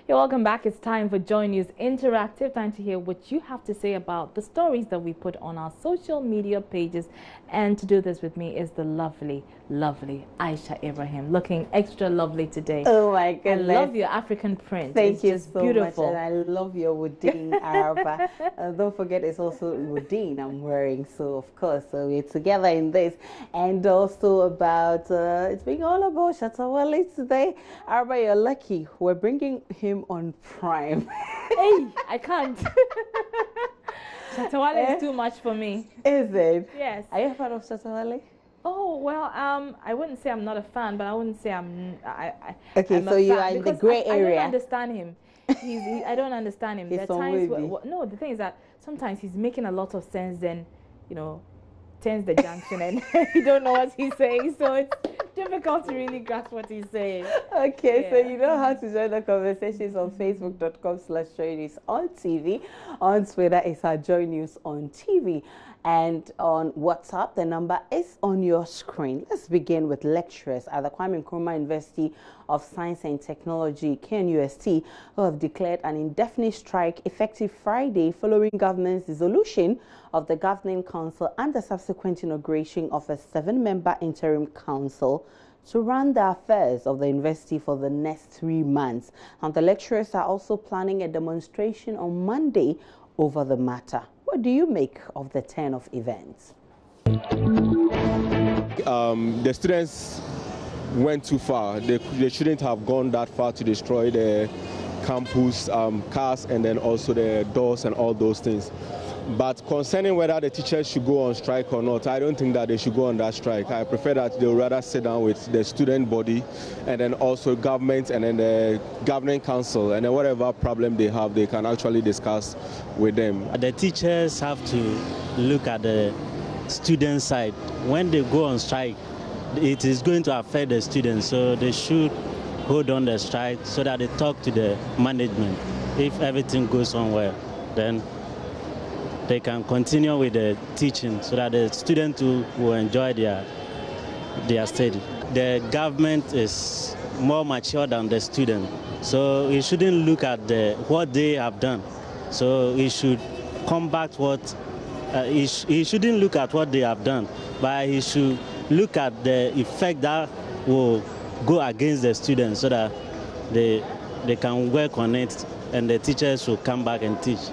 You're welcome back. It's time for Joy News Interactive. Time to hear what you have to say about the stories that we put on our social media pages. And to do this with me is the lovely, lovely Aisha Ibrahim, looking extra lovely today. Oh my goodness. I love your African print. Thank you so beautiful. much. And I love your Woodin Araba. Don't forget it's also Woodin I'm wearing. So of course, so we're together in this. And also about, it's being all about Shatta Wale today. Araba, you're lucky. We're bringing him on Prime. Hey, I can't. Shatta Wale is too much for me. Is it? Yes. Are you a fan of Shatta Wale? Oh, well, I wouldn't say I'm not a fan, but I wouldn't say Okay, I'm so you are in the gray area. I don't understand him. I don't understand him. He's There are times no, the thing is that sometimes he's making a lot of sense, then, you know, turns the junction and you don't know what he's saying. So it's difficult to really grasp what he's saying. Okay, Yeah. so you know how to join the conversations on facebook.com/joynews on TV. On Twitter, it's our Joy News on TV. And on WhatsApp, the number is on your screen. Let's begin with lecturers at the Kwame Nkrumah University of Science and Technology, KNUST, who have declared an indefinite strike effective Friday following government's dissolution of the Governing Council and the subsequent inauguration of a 7-member interim council to run the affairs of the university for the next 3 months. And the lecturers are also planning a demonstration on Monday over the matter. What do you make of the turn of events? The students went too far. They shouldn't have gone that far to destroy the campus, cars, and then also the doors and all those things. But concerning whether the teachers should go on strike or not, I don't think that they should go on that strike. I prefer that they would rather sit down with the student body and then also government and then the governing council, and then whatever problem they have, they can actually discuss with them. The teachers have to look at the student side. When they go on strike, it is going to affect the students, so they should hold on the strike so that they talk to the management. If everything goes on well, then they can continue with the teaching so that the students will enjoy their study. The government is more mature than the student, so he shouldn't look at what they have done. So he should combat what he shouldn't look at what they have done, but he should look at the effect that will go against the students so that they can work on it and the teachers will come back and teach.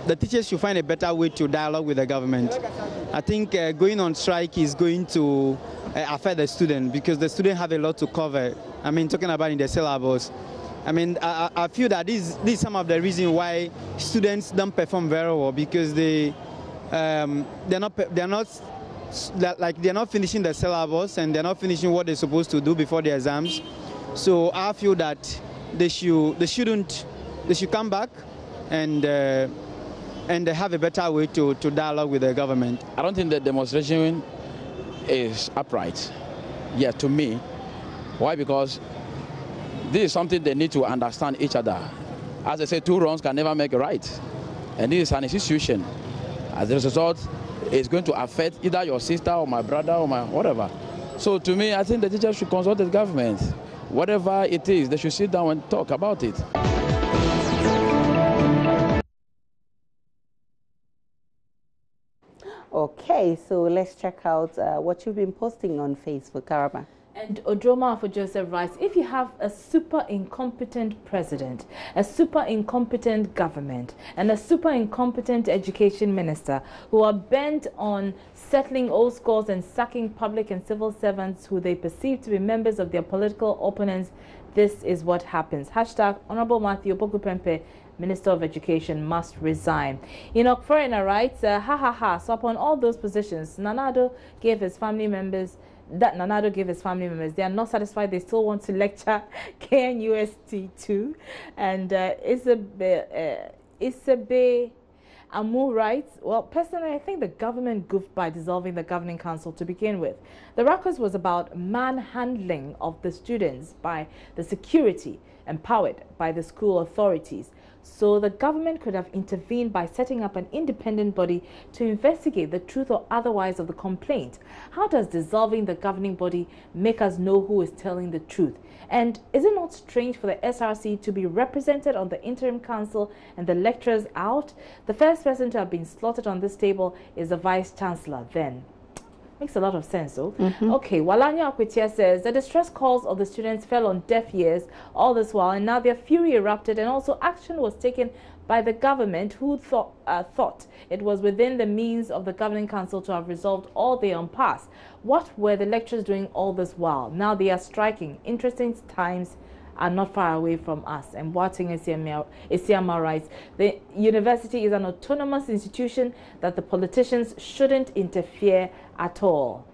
The teachers should find a better way to dialogue with the government. I think going on strike is going to affect the student because the students have a lot to cover. I mean, talking about in the syllabus. I mean, I feel that this is some of the reason why students don't perform very well because they're not finishing the syllabus and they're not finishing what they're supposed to do before the exams. So I feel that they should come back and have a better way to dialogue with the government. I don't think the demonstration is upright, yet to me. Why? Because this is something they need to understand each other. As I say, 2 wrongs can never make a right. And this is an institution. As a result, it's going to affect either your sister or my brother or my whatever. So to me, I think the teachers should consult the government. Whatever it is, they should sit down and talk about it. Okay, so let's check out what you've been posting on Facebook, Karama. And Odroma for Joseph writes, if you have a super incompetent president, a super incompetent government, and a super incompetent education minister who are bent on settling old scores and sacking public and civil servants who they perceive to be members of their political opponents, this is what happens. Hashtag Honorable Matthew Pokupempe, Minister of Education, must resign. Enoch Foreigner writes, so upon all those positions, Nanado gave his family members, they are not satisfied, they still want to lecture KNUST too. And Isabe Amu writes, well, personally, I think the government goofed by dissolving the governing council to begin with. The ruckus was about manhandling of the students by the security empowered by the school authorities. So the government could have intervened by setting up an independent body to investigate the truth or otherwise of the complaint. How does dissolving the governing body make us know who is telling the truth? And is it not strange for the SRC to be represented on the interim council and the lecturers out? The first person to have been slaughtered on this table is the Vice Chancellor then. Makes a lot of sense, though. Okay, Walanya Akwitia says the distress calls of the students fell on deaf ears all this while, and now their fury erupted, and also action was taken by the government, who thought it was within the means of the governing council to have resolved all their impasse. What were the lecturers doing all this while? Now they are striking. Interesting times are not far away from us. And Boateng Isiama writes, the university is an autonomous institution that the politicians shouldn't interfere at all.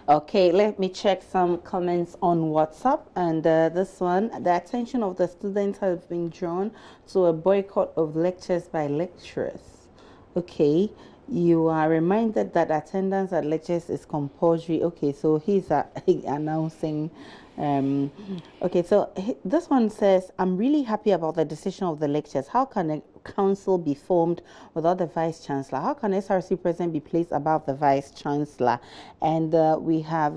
Okay, let me check some comments on WhatsApp. And this one, the attention of the students has been drawn to a boycott of lectures by lecturers. Okay, you are reminded that attendance at lectures is compulsory. Okay, so he's announcing. Okay, so this one says, I'm really happy about the decision of the lectures. How can a council be formed without the Vice Chancellor? How can SRC president be placed above the Vice Chancellor? And we have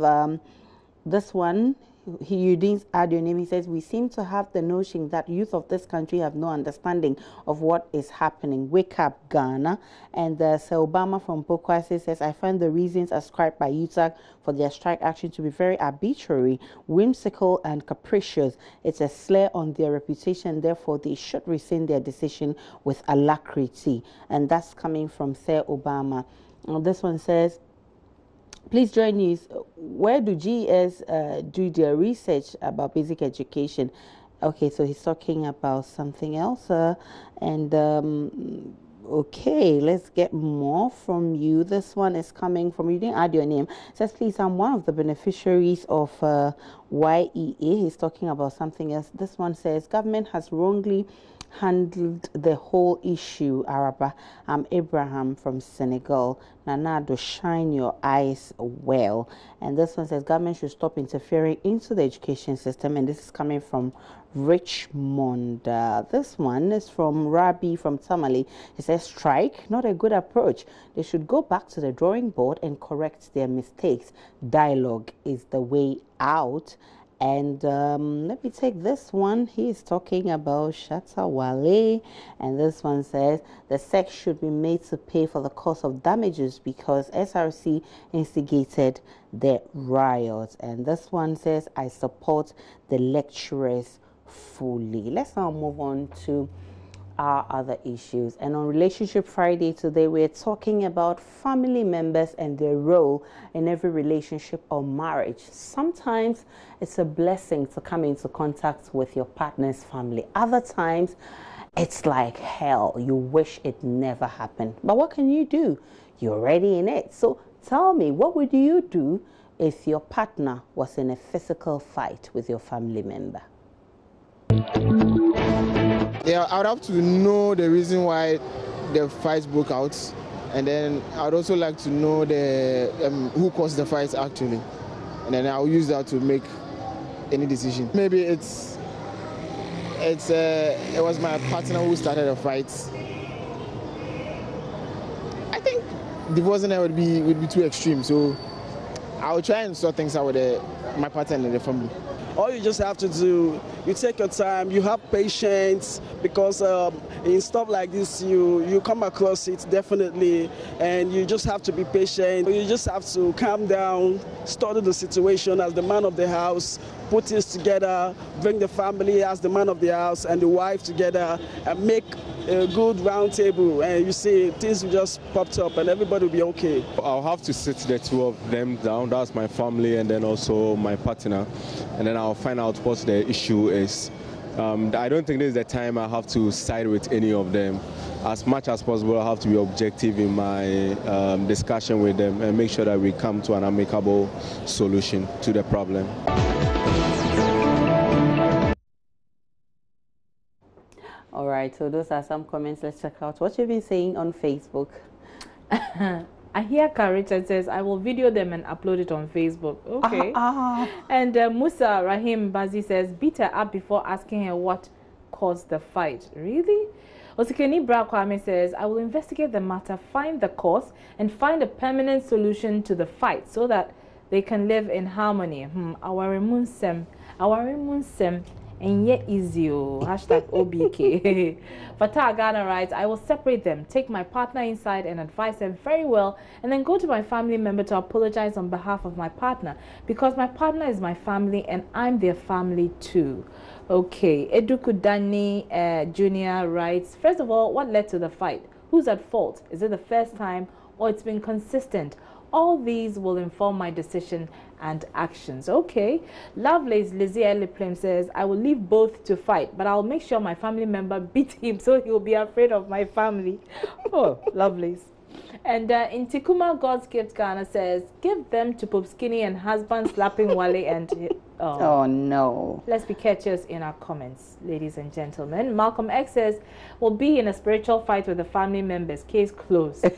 this one. You didn't add your name. He says, we seem to have the notion that youth of this country have no understanding of what is happening. Wake up, Ghana. And Sir Obama from Pokwase says, I find the reasons ascribed by UTAG for their strike action to be very arbitrary, whimsical, and capricious. It's a slur on their reputation. Therefore, they should rescind their decision with alacrity. And that's coming from Sir Obama. This one says, please join us. Where do GES do their research about basic education? Okay, so he's talking about something else. Okay, let's get more from you. This one is coming from, you didn't add your name. It says, please, I'm one of the beneficiaries of YEA. He's talking about something else. This one says, government has wrongly handled the whole issue. Araba, I'm Abraham from Senegal. Nanado, shine your eyes well. And this one says government should stop interfering into the education system. And this is coming from Richmond. This one is from Rabi from Tamale. He says, strike, not a good approach. They should go back to the drawing board and correct their mistakes. Dialogue is the way out. And let me take this one. He is talking about Shatta Wale. And this one says, the SEC should be made to pay for the cost of damages because SRC instigated the riot. And this one says, I support the lecturers fully. Let's now move on to our other issues. And on Relationship Friday today, we're talking about family members and their role in every relationship or marriage. Sometimes it's a blessing to come into contact with your partner's family. Other times it's like hell. You wish it never happened. But what can you do? You're already in it. So tell me, what would you do if your partner was in a physical fight with your family member? Yeah, I would have to know the reason why the fight broke out, and then I would also like to know the who caused the fight actually, and then I'll use that to make any decision. Maybe it was my partner who started the fight. I think divorcing her would be too extreme, so I will try and sort things out with my partner and the family. All you just have to do, you take your time, you have patience, because in stuff like this, you come across it definitely, and you just have to be patient. You just have to calm down, study the situation as the man of the house, put things together, bring the family as the man of the house and the wife together, and make a good round table, and you see things will just popped up and everybody will be okay. I'll have to sit the two of them down. That's my family and then also my partner, and then I'll find out what the issue is. I don't think this is the time I have to side with any of them. As much as possible, I have to be objective in my discussion with them and make sure that we come to an amicable solution to the problem. All right, so those are some comments. Let's check out what you've been saying on Facebook. Ahia Richard says, I will video them and upload it on Facebook. Okay. And Musa Rahim Bazi says, beat her up before asking her what caused the fight. Really? Osikeni Bra Kwame says, I will investigate the matter, find the cause, and find a permanent solution to the fight so that they can live in harmony. Awarimunsem, and yet easy. Hashtag OBK. Fatah Ghana writes, I will separate them, take my partner inside and advise them very well, and then go to my family member to apologize on behalf of my partner, because my partner is my family and I'm their family too. Okay, Eduku Dani Jr. writes, first of all, what led to the fight? Who's at fault? Is it the first time or it's been consistent? All these will inform my decision and actions. Okay. Lovelace Lizzie Eliplim says, I will leave both to fight, but I'll make sure my family member beat him so he'll be afraid of my family. Oh, Lovelace. And in Tikuma, God's Gift Ghana says, give them to Pope Skinny and husband slapping Wale and... Oh, no. Let's be courteous in our comments, ladies and gentlemen. Malcolm X says, we'll be in a spiritual fight with the family members. Case closed. And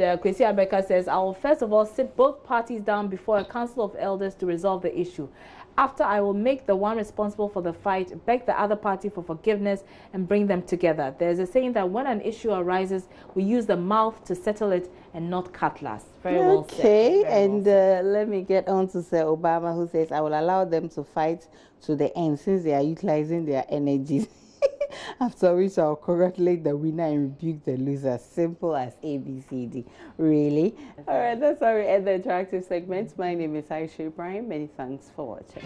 Kwesi Abeka says, I will first of all sit both parties down before a council of elders to resolve the issue. After, I will make the one responsible for the fight, beg the other party for forgiveness, and bring them together. There's a saying that when an issue arises, we use the mouth to settle it and not cutlass. Very well said. Okay, and let me get on to Sir Obama, who says, I will allow them to fight to the end since they are utilizing their energies. After which I'll congratulate the winner and rebuke the loser. Simple as ABCD. Really? All right, that's how we end the interactive segment. My name is Aisha Ibrahim. Many thanks for watching.